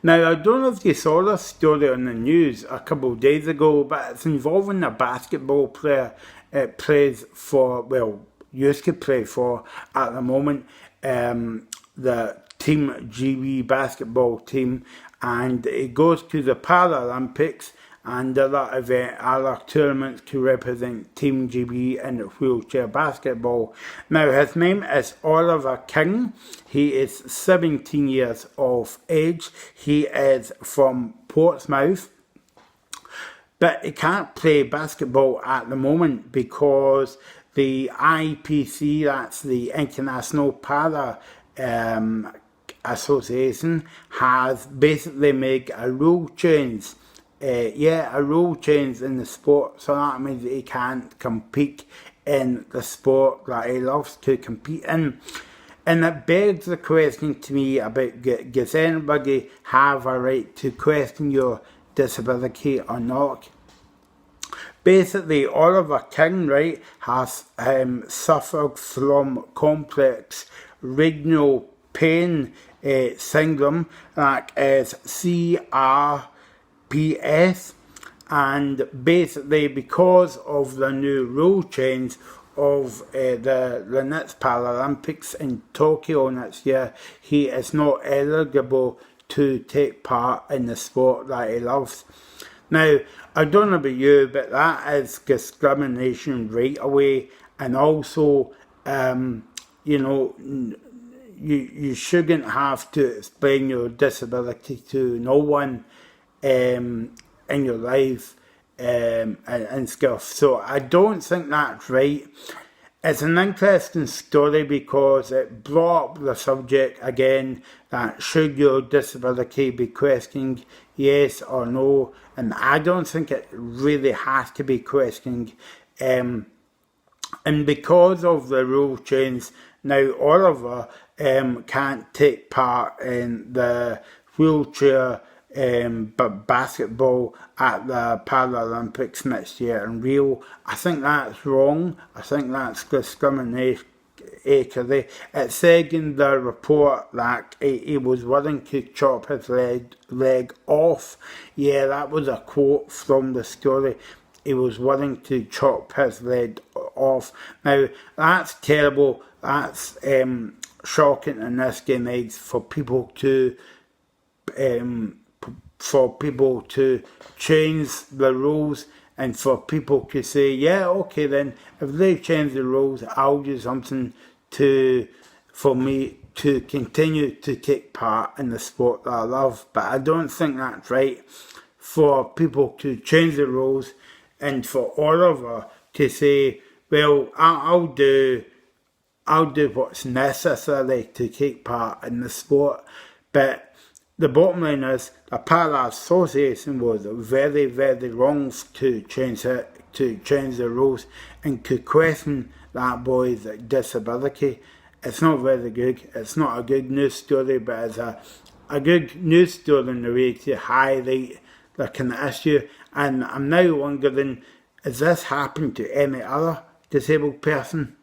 Now, I don't know if you saw this story on the news a couple of days ago, but it's involving a basketball player. It plays for, well, used to play for at the moment, the Team GB basketball team, and it goes to the Paralympics and other tournaments to represent Team GB in wheelchair basketball. Now, his name is Oliver King. He is 17 years of age. He is from Portsmouth. But he can't play basketball at the moment because the IPC, that's the International Para Association, has basically made a rule change. A rule change in the sport, so that means that he can't compete in the sport that he loves to compete in. And it begs the question to me about, does anybody have a right to question your disability or not? Basically, Oliver King, right, has suffered from complex renal pain syndrome, that is CRPS, and basically because of the new rule change of the next Paralympics in Tokyo next year, he is not eligible to take part in the sport that he loves. Now, I don't know about you, but that is discrimination right away, and also, you shouldn't have to explain your disability to no one in your life and stuff. So I don't think that's right. It's an interesting story because it brought up the subject again that should your disability be questioned, yes or no, and I don't think it really has to be questioned. And because of the rule change, now Oliver can't take part in the wheelchair basketball at the Paralympics next year in Rio. I think that's wrong. I think that's discrimination. It said in the report that he was willing to chop his leg off. Yeah, that was a quote from the story. He was willing to chop his leg off. Now, that's terrible. That's shocking in this day and age for people to change the rules, and for people to say, yeah, okay then, if they change the rules, I'll do something for me to continue to take part in the sport that I love. But I don't think that's right for people to change the rules, and for Oliver to say, well, I'll do what's necessary to take part in the sport. But the bottom line is, the Para Association was very, very wrong to change the rules and to question that boy's disability. It's not very good. It's not a good news story, but it's a good news story in the way to highlight the kind of issue. And I'm now wondering, has this happened to any other disabled person?